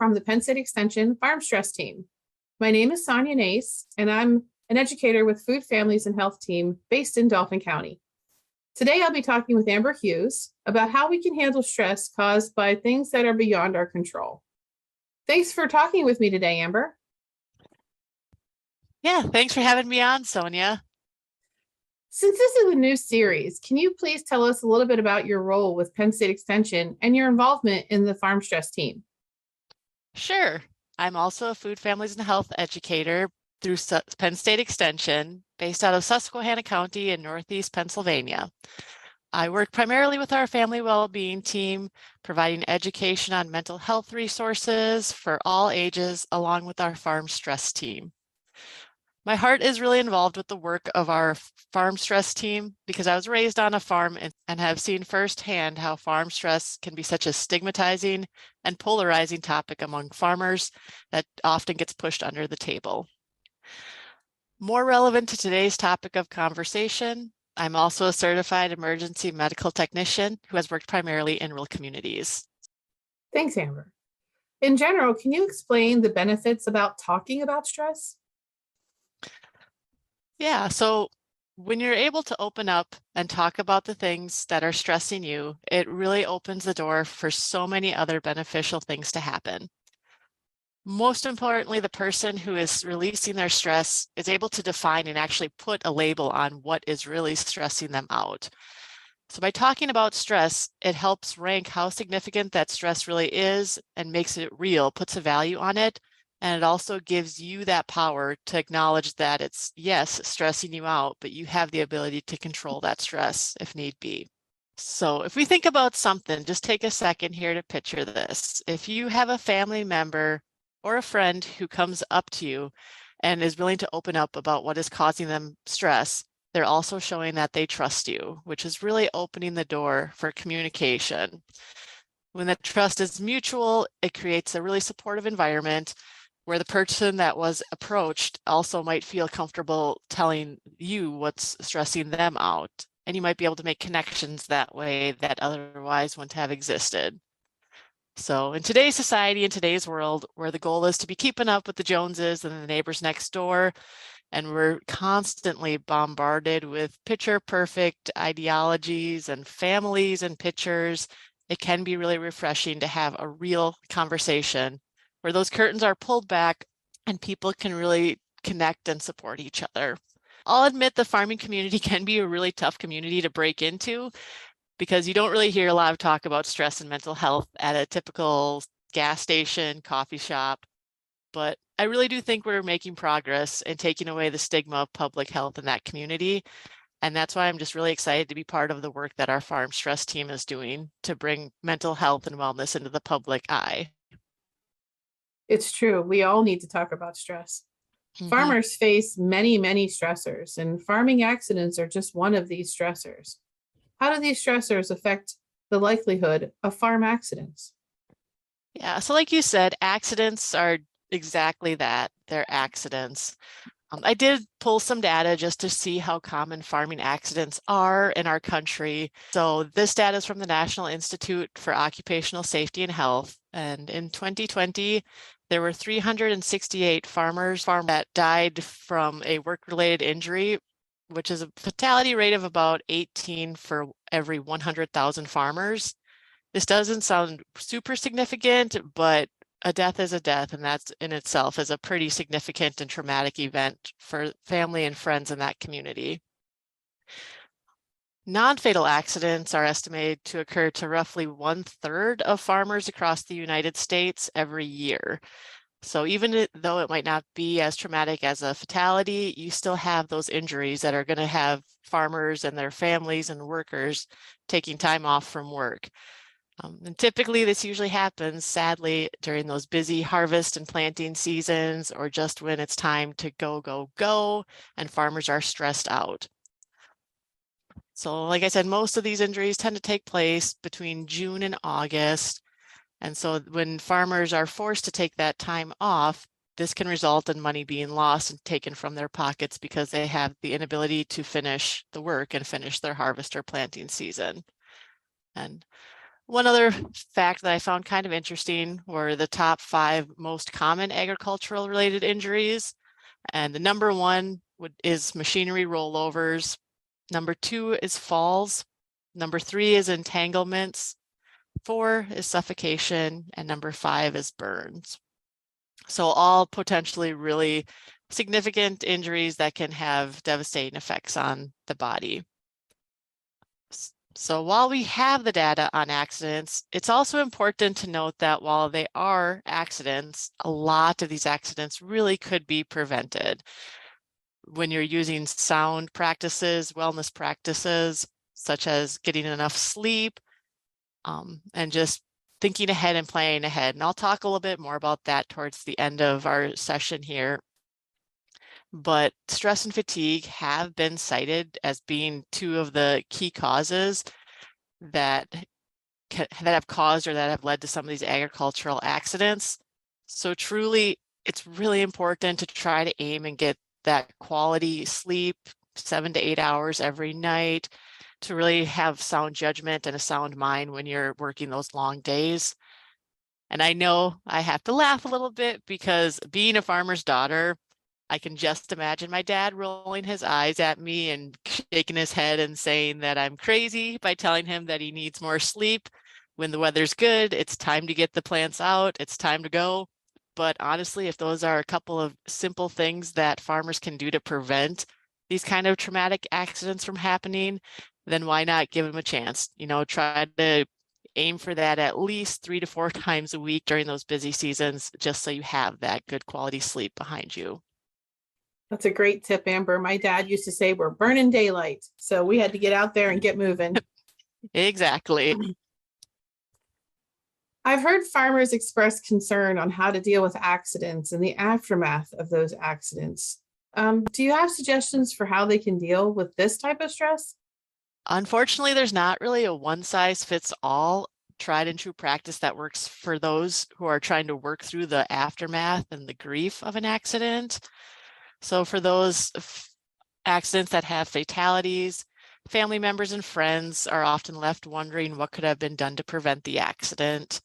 from the Penn State Extension Farm Stress Team. My name is Sonia Nace, and I'm an educator with Food, Families, and Health Team based in Dauphin County. Today, I'll be talking with Amber Hughes about how we can handle stress caused by things that are beyond our control. Thanks for talking with me today, Amber. Yeah, thanks for having me on, Sonia. Since this is a new series, can you please tell us a little bit about your role with Penn State Extension and your involvement in the Farm Stress Team? Sure. I'm also a Food, Families, and Health educator through Penn State Extension, based out of Susquehanna County in Northeast Pennsylvania. I work primarily with our family well-being team, providing education on mental health resources for all ages, along with our farm stress team. My heart is really involved with the work of our farm stress team because I was raised on a farm and have seen firsthand how farm stress can be such a stigmatizing and polarizing topic among farmers that often gets pushed under the table. More relevant to today's topic of conversation, I'm also a certified emergency medical technician who has worked primarily in rural communities. Thanks, Amber. In general, can you explain the benefits about talking about stress? Yeah, so when you're able to open up and talk about the things that are stressing you, it really opens the door for so many other beneficial things to happen. Most importantly, the person who is releasing their stress is able to define and actually put a label on what is really stressing them out. So by talking about stress, it helps rank how significant that stress really is and makes it real, puts a value on it. And it also gives you that power to acknowledge that it's, yes, stressing you out, but you have the ability to control that stress if need be. So if we think about something, just take a second here to picture this. If you have a family member or a friend who comes up to you and is willing to open up about what is causing them stress, they're also showing that they trust you, which is really opening the door for communication. When that trust is mutual, it creates a really supportive environment where the person that was approached also might feel comfortable telling you what's stressing them out. And you might be able to make connections that way that otherwise wouldn't have existed. So in today's society, in today's world, where the goal is to be keeping up with the Joneses and the neighbors next door, and we're constantly bombarded with picture-perfect ideologies and families and pictures, it can be really refreshing to have a real conversation where those curtains are pulled back and people can really connect and support each other. I'll admit the farming community can be a really tough community to break into because you don't really hear a lot of talk about stress and mental health at a typical gas station, coffee shop. But I really do think we're making progress in taking away the stigma of public health in that community. And that's why I'm just really excited to be part of the work that our farm stress team is doing to bring mental health and wellness into the public eye. It's true. We all need to talk about stress. Farmers face many stressors, and farming accidents are just one of these stressors. How do these stressors affect the likelihood of farm accidents? Yeah, so like you said, accidents are exactly that. They're accidents. I did pull some data just to see how common farming accidents are in our country. So this data is from the National Institute for Occupational Safety and Health. And in 2020, there were 368 farmers that died from a work-related injury, which is a fatality rate of about 18 for every 100,000 farmers. This doesn't sound super significant, but a death is a death, and that's in itself is a pretty significant and traumatic event for family and friends in that community. Non-fatal accidents are estimated to occur to roughly 1/3 of farmers across the United States every year. So even though it might not be as traumatic as a fatality, you still have those injuries that are going to have farmers and their families and workers taking time off from work. And typically this usually happens, sadly, during those busy harvest and planting seasons, or just when it's time to go, and farmers are stressed out. So like I said, most of these injuries tend to take place between June and August. And so when farmers are forced to take that time off, this can result in money being lost and taken from their pockets because they have the inability to finish the work and finish their harvest or planting season. And One other fact that I found kind of interesting were the top 5 most common agricultural related injuries. And the number 1 is machinery rollovers. Number 2 is falls. Number 3 is entanglements. 4 is suffocation. And number 5 is burns. So all potentially really significant injuries that can have devastating effects on the body. So while we have the data on accidents, it's also important to note that while they are accidents, a lot of these accidents really could be prevented when you're using sound practices, wellness practices, such as getting enough sleep, and just thinking ahead and planning ahead. And I'll talk a little bit more about that towards the end of our session here. But stress and fatigue have been cited as being 2 of the key causes that have caused or that have led to some of these agricultural accidents. So truly, it's really important to try to aim and get that quality sleep, 7 to 8 hours every night, to really have sound judgment and a sound mind when you're working those long days. And I know I have to laugh a little bit because being a farmer's daughter, I can just imagine my dad rolling his eyes at me and shaking his head and saying that I'm crazy by telling him that he needs more sleep. When the weather's good, it's time to get the plants out, it's time to go. But honestly, if those are a couple of simple things that farmers can do to prevent these kind of traumatic accidents from happening, then why not give them a chance? You know, try to aim for that at least 3 to 4 times a week during those busy seasons, just so you have that good quality sleep behind you. That's a great tip, Amber. My dad used to say we're burning daylight. So we had to get out there and get moving. Exactly. I've heard farmers express concern on how to deal with accidents and the aftermath of those accidents. Do you have suggestions for how they can deal with this type of stress? Unfortunately, there's not really a one size fits all tried and true practice that works for those who are trying to work through the aftermath and the grief of an accident. So for those accidents that have fatalities, family members and friends are often left wondering what could have been done to prevent the accident.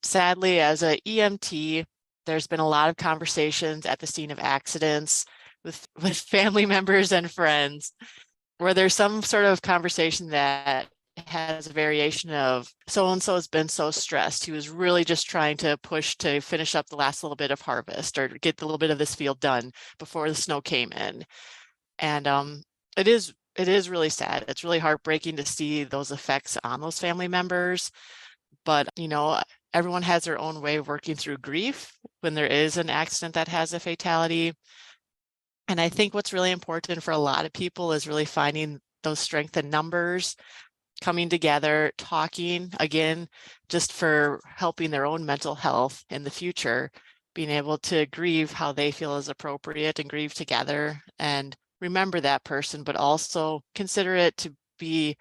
Sadly, as a EMT, there's been a lot of conversations at the scene of accidents with family members and friends where there's some sort of conversation that has a variation of so-and-so has been so stressed. He was really just trying to push to finish up the last little bit of harvest or get the little bit of this field done before the snow came in. And it is really sad. It's really heartbreaking to see those effects on those family members. But, you know, everyone has their own way of working through grief when there is an accident that has a fatality. And I think what's really important for a lot of people is really finding those strength in numbers, coming together, talking again, just for helping their own mental health in the future, being able to grieve how they feel is appropriate and grieve together and remember that person, but also consider it to be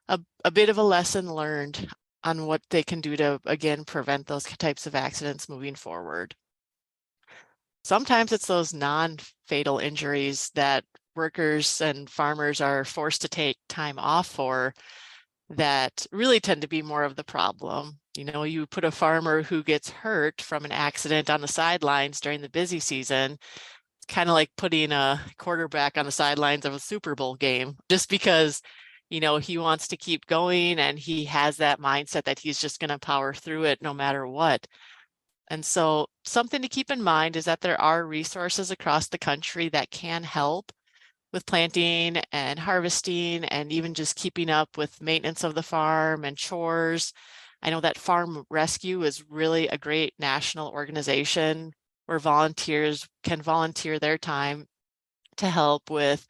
a bit of a lesson learned on what they can do to, again, prevent those types of accidents moving forward. Sometimes it's those non-fatal injuries that workers and farmers are forced to take time off for that really tend to be more of the problem. You know, you put a farmer who gets hurt from an accident on the sidelines during the busy season, it's kind of like putting a quarterback on the sidelines of a Super Bowl game, just because, you know, he wants to keep going and he has that mindset that he's just going to power through it no matter what. And so something to keep in mind is that there are resources across the country that can help with planting and harvesting and even just keeping up with maintenance of the farm and chores. I know that Farm Rescue is really a great national organization where volunteers can volunteer their time to help with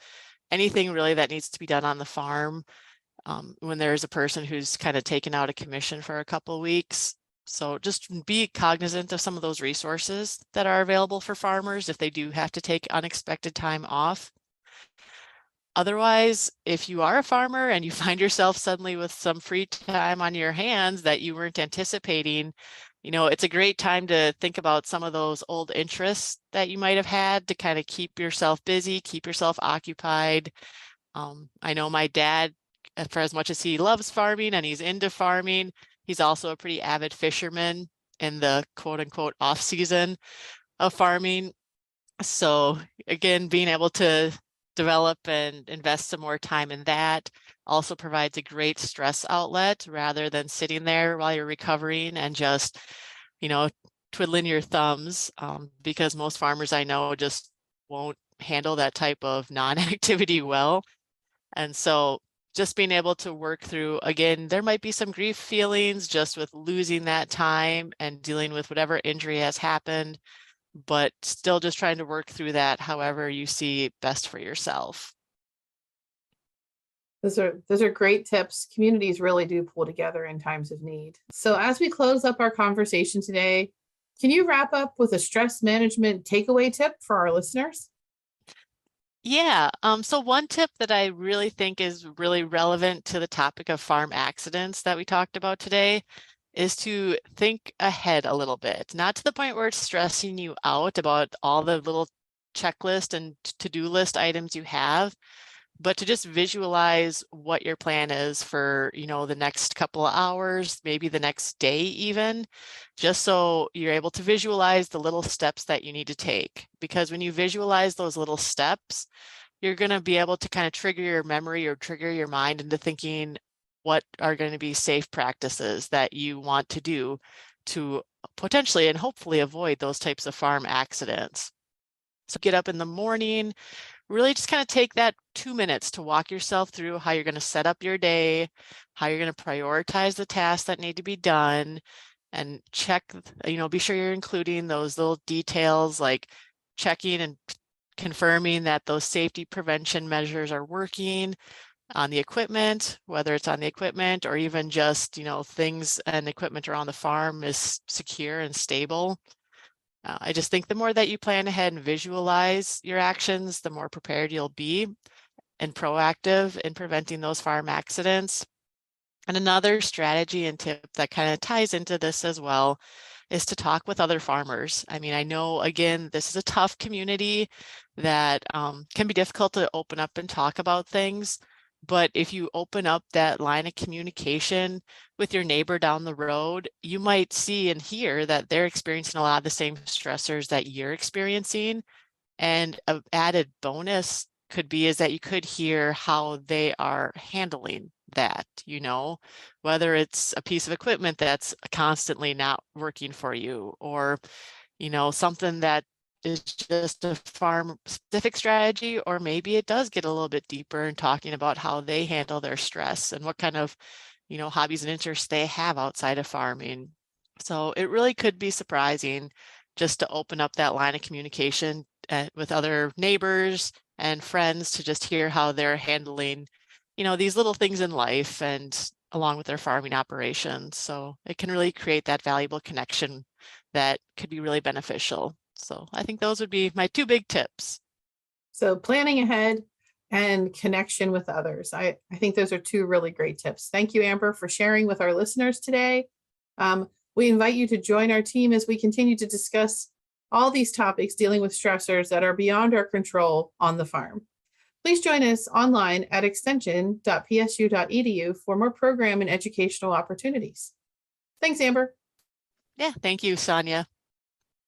anything really that needs to be done on the farm when there's a person who's kind of taken out a commission for a couple of weeks. So just be cognizant of some of those resources that are available for farmers if they do have to take unexpected time off. Otherwise, if you are a farmer and you find yourself suddenly with some free time on your hands that you weren't anticipating, you know, it's a great time to think about some of those old interests that you might have had to kind of keep yourself busy, keep yourself occupied. I know my dad for as much as he loves farming and he's into farming, he's also a pretty avid fisherman in the quote unquote off season of farming. So again, being able to develop and invest some more time in that also provides a great stress outlet rather than sitting there while you're recovering and just, twiddling your thumbs, because most farmers I know just won't handle that type of non-activity well. And so just being able to work through, again, there might be some grief feelings just with losing that time and dealing with whatever injury has happened, but still just trying to work through that however you see best for yourself. Those are great tips. Communities really do pull together in times of need. So as we close up our conversation today, can you wrap up with a stress management takeaway tip for our listeners? Yeah, so one tip that I really think is really relevant to the topic of farm accidents that we talked about today is to think ahead a little bit, not to the point where it's stressing you out about all the little checklist and to-do list items you have, but to just visualize what your plan is for, the next couple of hours, maybe the next day even, just so you're able to visualize the little steps that you need to take. Because when you visualize those little steps, you're going to be able to kind of trigger your memory or trigger your mind into thinking what are going to be safe practices that you want to do to potentially and hopefully avoid those types of farm accidents. So get up in the morning, really just kind of take that 2 minutes to walk yourself through how you're going to set up your day, how you're going to prioritize the tasks that need to be done, and check, be sure you're including those little details like checking and confirming that those safety prevention measures are working on the equipment, whether it's on the equipment or even just, things and equipment around the farm is secure and stable. I just think the more that you plan ahead and visualize your actions, the more prepared you'll be and proactive in preventing those farm accidents. And another strategy and tip that kind of ties into this as well is to talk with other farmers. I mean, I know, again, this is a tough community that can be difficult to open up and talk about things. But if you open up that line of communication with your neighbor down the road, you might see and hear that they're experiencing a lot of the same stressors that you're experiencing. And an added bonus could be is that you could hear how they are handling that, whether it's a piece of equipment that's constantly not working for you or, something that is just a farm specific strategy, or maybe it does get a little bit deeper in talking about how they handle their stress and what kind of, hobbies and interests they have outside of farming. So it really could be surprising just to open up that line of communication with other neighbors and friends to just hear how they're handling, these little things in life and along with their farming operations. So it can really create that valuable connection that could be really beneficial. So I think those would be my 2 big tips. So planning ahead and connection with others. I think those are 2 really great tips. Thank you, Amber, for sharing with our listeners today. We invite you to join our team as we continue to discuss all these topics dealing with stressors that are beyond our control on the farm. Please join us online at extension.psu.edu for more program and educational opportunities. Thanks, Amber. Yeah, thank you, Sonia.